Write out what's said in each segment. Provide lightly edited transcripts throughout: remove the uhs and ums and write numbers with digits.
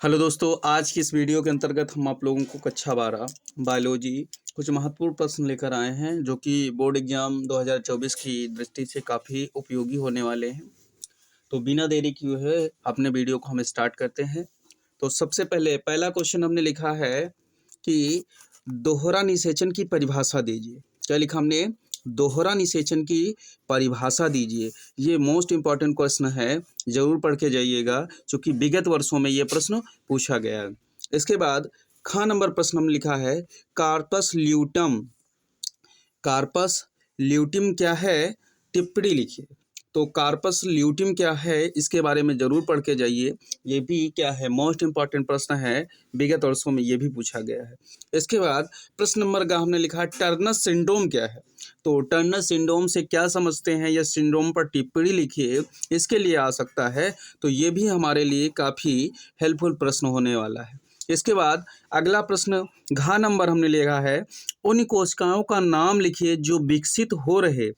Hello दोस्तों, आज की इस वीडियो के अंतर्गत हम आप लोगों को कक्षा 12 बायोलॉजी कुछ महत्वपूर्ण प्रश्न लेकर आए हैं जो कि बोर्ड एग्जाम 2024 की दृष्टि से काफ़ी उपयोगी होने वाले हैं। तो बिना देरी किए हुए अपने वीडियो को हम स्टार्ट करते हैं। तो सबसे पहले पहला क्वेश्चन हमने लिखा है कि दोहरा निषेचन की परिभाषा दीजिए। क्या लिखा हमने? दोहरा निषेचन की परिभाषा दीजिए। ये मोस्ट इम्पॉर्टेंट क्वेश्चन है, जरूर पढ़ के जाइएगा क्योंकि विगत वर्षों में ये प्रश्न पूछा गया है। इसके बाद ख नंबर प्रश्न हमने लिखा है कार्पस ल्यूटम। कार्पस ल्यूटिम क्या है? टिप्पणी लिखिए। तो कार्पस ल्यूटिम क्या है, इसके बारे में जरूर पढ़ के जाइए। ये भी क्या है, मोस्ट इंपॉर्टेंट प्रश्न है, विगत वर्षों में ये भी पूछा गया है। इसके बाद प्रश्न नंबर का हमने लिखा है टर्नर सिंड्रोम क्या है। तो टर्नर सिंड्रोम से क्या समझते हैं, या सिंड्रोम पर टिप्पणी लिखिए, इसके लिए आ सकता है। तो ये भी हमारे लिए काफ़ी हेल्पफुल प्रश्न होने वाला है। इसके बाद अगला प्रश्न घ नंबर हमने लिखा है उन कोशिकाओं का नाम लिखिए जो विकसित हो रहे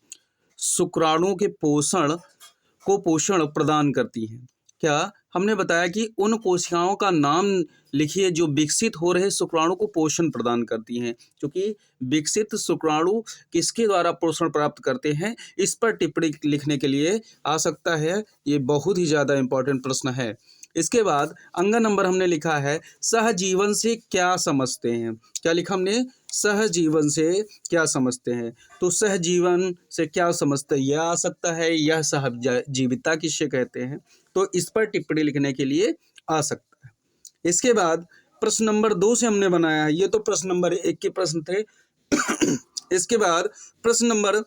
शुक्राणुओं के पोषण प्रदान करती हैं। क्या हमने बताया कि उन कोशिकाओं का नाम लिखिए जो विकसित हो रहे शुक्राणु को पोषण प्रदान करती हैं, क्योंकि विकसित शुक्राणु किसके द्वारा पोषण प्राप्त करते हैं, इस पर टिप्पणी लिखने के लिए आ सकता है। ये बहुत ही ज़्यादा इम्पोर्टेंट प्रश्न है। इसके बाद अंग नंबर हमने लिखा है सहजीवन से क्या समझते हैं। क्या लिखा हमने? सहजीवन से क्या समझते हैं। तो सहजीवन से क्या समझते हैं, यह आ सकता है। यह सहजीविता किससे कहते हैं, तो इस पर टिप्पणी लिखने के लिए आ सकता है। इसके बाद प्रश्न नंबर 2 से हमने बनाया है, ये तो प्रश्न नंबर 1 के प्रश्न थे। इसके बाद प्रश्न नंबर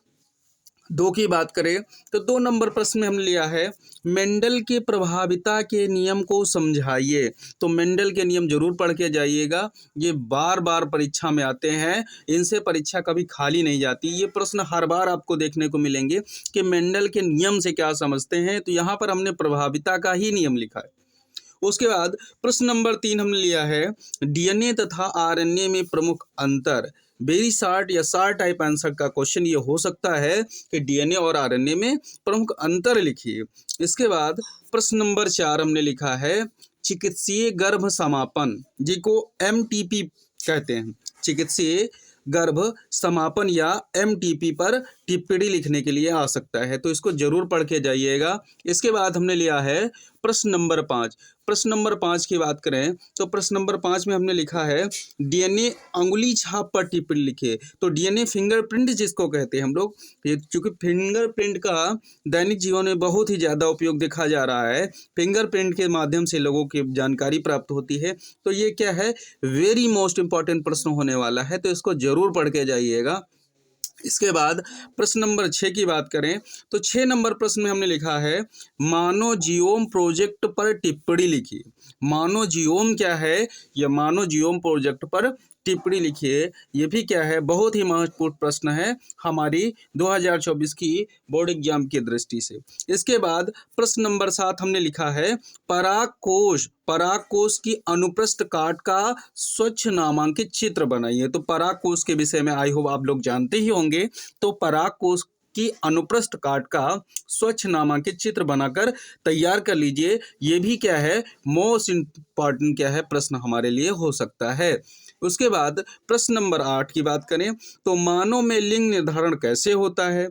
2 की बात करें तो 2 नंबर प्रश्न में हमने लिया है मेंडल के प्रभाविता के नियम को समझाइए। तो मेंडल के नियम जरूर पढ़ के जाइएगा, ये बार बार परीक्षा में आते हैं, इनसे परीक्षा कभी खाली नहीं जाती। ये प्रश्न हर बार आपको देखने को मिलेंगे कि मेंडल के नियम से क्या समझते हैं। तो यहाँ पर हमने प्रभाविता का ही नियम लिखा है। उसके बाद प्रश्न नंबर 3 हमने लिया है डीएनए तथा आरएनए में प्रमुख अंतर। वेरी शॉर्ट या शॉर्ट टाइप आंसर का क्वेश्चन ये हो सकता है कि डीएनए और आरएनए में प्रमुख अंतर लिखिए। इसके बाद प्रश्न नंबर 4 हमने लिखा है चिकित्सीय गर्भ समापन, जिको एमटीपी कहते हैं। चिकित्सीय गर्भ समापन या एमटीपी पर टिप्पणी लिखने के लिए आ सकता है, तो इसको जरूर पढ़ के जाइएगा। इसके बाद हमने लिया है प्रश्न नंबर 5। प्रश्न नंबर 5 की बात करें तो प्रश्न नंबर 5 में हमने लिखा है डीएनए अंगुली छाप पर टिप्पणी लिखिए। तो डीएनए फिंगरप्रिंट जिसको कहते हैं हम लोग, क्योंकि फिंगरप्रिंट का दैनिक जीवन में बहुत ही ज़्यादा उपयोग देखा जा रहा है। फिंगरप्रिंट के माध्यम से लोगों की जानकारी प्राप्त होती है। तो ये क्या है, वेरी मोस्ट इंपॉर्टेंट प्रश्न होने वाला है, तो इसको जरूर पढ़ के जाइएगा। इसके बाद प्रश्न नंबर 6 की बात करें तो 6 नंबर प्रश्न में हमने लिखा है मानव जीओम प्रोजेक्ट पर टिप्पणी लिखिए। मानव जीओम क्या है, यह मानव जीओम प्रोजेक्ट पर टिप्पणी लिखिए। ये भी क्या है, बहुत ही महत्वपूर्ण प्रश्न है हमारी 2024 की बोर्ड एग्जाम की दृष्टि से। इसके बाद प्रश्न नंबर 7 हमने लिखा है परागकोश की अनुप्रस्थ काट का स्वच्छ नामांकित चित्र बनाइए। तो परागकोश के विषय में आई होप आप लोग जानते ही होंगे। तो परागकोश की अनुप्रस्थ काट का स्वच्छ नामांकित चित्र बनाकर तैयार कर लीजिए। ये भी क्या है, मोस्ट इम्पॉर्टेंट क्या है प्रश्न हमारे लिए हो सकता है। उसके बाद प्रश्न नंबर 8 की बात करें तो मानव में लिंग निर्धारण कैसे होता है,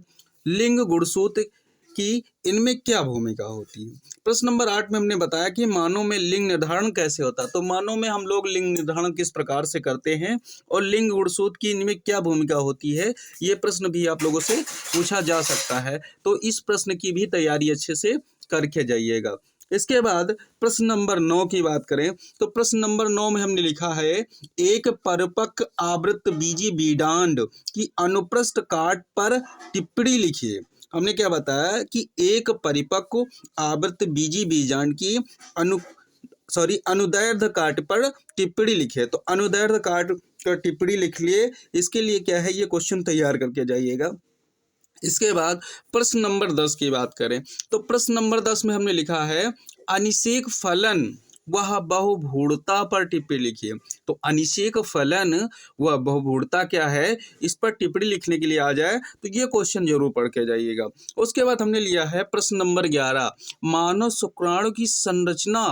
लिंग गुणसूत्र की इनमें क्या भूमिका होती है। प्रश्न नंबर 8 में हमने बताया कि मानव में लिंग निर्धारण कैसे होता है। तो मानव में हम लोग लिंग निर्धारण किस प्रकार से करते हैं और लिंग गुणसूत्र की इनमें क्या भूमिका होती है, ये प्रश्न भी आप लोगों से पूछा जा सकता है। तो इस प्रश्न की भी तैयारी अच्छे से करके जाइएगा। इसके बाद प्रश्न नंबर 9 की बात करें तो प्रश्न नंबर 9 में हमने लिखा है एक परिपक्व आवृत बीजी बीजांड की अनुप्रस्थ काट पर टिप्पणी लिखिए। हमने क्या बताया कि एक परिपक्व आवृत बीजी बीजांड की अनुदैर्ध्य काट पर टिप्पणी लिखिए। तो अनुदैर्ध्य काट पर टिप्पणी लिख लिए। इसके लिए क्या है, ये क्वेश्चन तैयार करके जाइएगा। इसके बाद प्रश्न नंबर 10 की बात करें तो प्रश्न नंबर 10 में हमने लिखा है अनिषेक फलन वह बहुभूरता पर टिप्पणी लिखिए। तो अनिषेक फलन व बहुभूरता क्या है, इस पर टिप्पणी लिखने के लिए आ जाए तो ये क्वेश्चन जरूर पढ़ के जाइएगा। उसके बाद हमने लिया है प्रश्न नंबर 11 मानव शुक्राणु की संरचना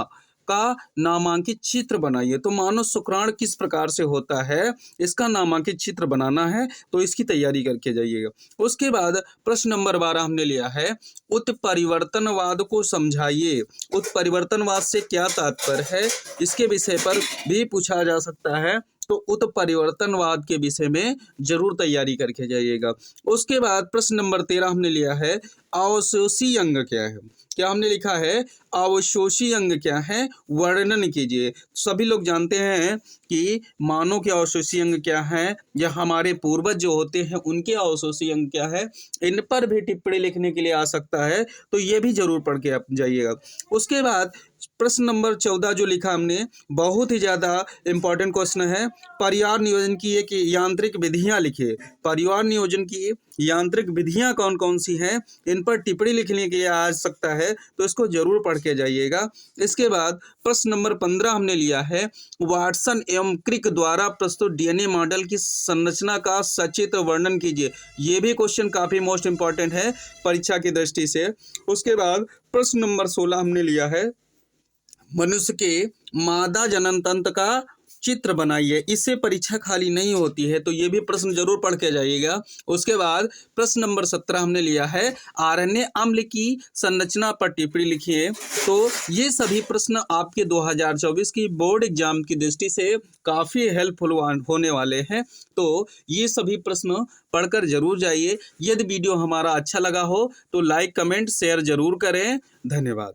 का नामांकित चित्र बनाइए। तो मानव शुक्राणु किस प्रकार से होता है, इसका नामांकित चित्र बनाना है, तो इसकी तैयारी करके जाइएगा। उसके बाद प्रश्न नंबर 12 हमने लिया है, उत्परिवर्तनवाद को समझाइए। उत्परिवर्तनवाद से क्या तात्पर्य है, इसके विषय पर भी पूछा जा सकता है। तो उत्परिवर्तनवाद के विषय में जरूर तैयारी करके जाइएगा। उसके बाद प्रश्न नंबर 13 हमने लिया है, अवशोषी अंग क्या है। क्या हमने लिखा है, अवशोषी अंग क्या है, वर्णन कीजिए। सभी लोग जानते हैं कि मानव के अवशोषी अंग क्या है, या हमारे पूर्वज जो होते हैं उनके अवशोषी अंग क्या है, इन पर भी टिप्पणी लिखने के लिए आ सकता है, तो ये भी जरूर पढ़ के आप जाइएगा। उसके बाद प्रश्न नंबर 14 जो लिखा हमने, बहुत ही ज़्यादा इम्पॉर्टेंट क्वेश्चन है, परिवार नियोजन की एक यांत्रिक विधियां लिखिए। परिवार नियोजन की यांत्रिक विधियां कौन कौन सी हैं, इन पर टिप्पणी लिखने के लिए आ सकता है, तो इसको जरूर पढ़ के जाइएगा। इसके बाद प्रश्न नंबर 15 हमने लिया है, वाटसन एवं क्रिक द्वारा प्रस्तुत डीएनए मॉडल की संरचना का सचित्र वर्णन कीजिए। ये भी क्वेश्चन काफ़ी मोस्ट इंपॉर्टेंट है परीक्षा की दृष्टि से। उसके बाद प्रश्न नंबर 16 हमने लिया है, मनुष्य के मादा जनन तंत्र का चित्र बनाइए। इससे परीक्षा खाली नहीं होती है, तो ये भी प्रश्न जरूर पढ़ के जाइएगा। उसके बाद प्रश्न नंबर 17 हमने लिया है, आरएनए अम्ल की संरचना पर टिप्पणी लिखिए। तो ये सभी प्रश्न आपके 2024 की बोर्ड एग्जाम की दृष्टि से काफ़ी हेल्पफुल होने वाले हैं, तो ये सभी प्रश्न पढ़कर जरूर जाइए। यदि वीडियो हमारा अच्छा लगा हो तो लाइक कमेंट शेयर जरूर करें। धन्यवाद।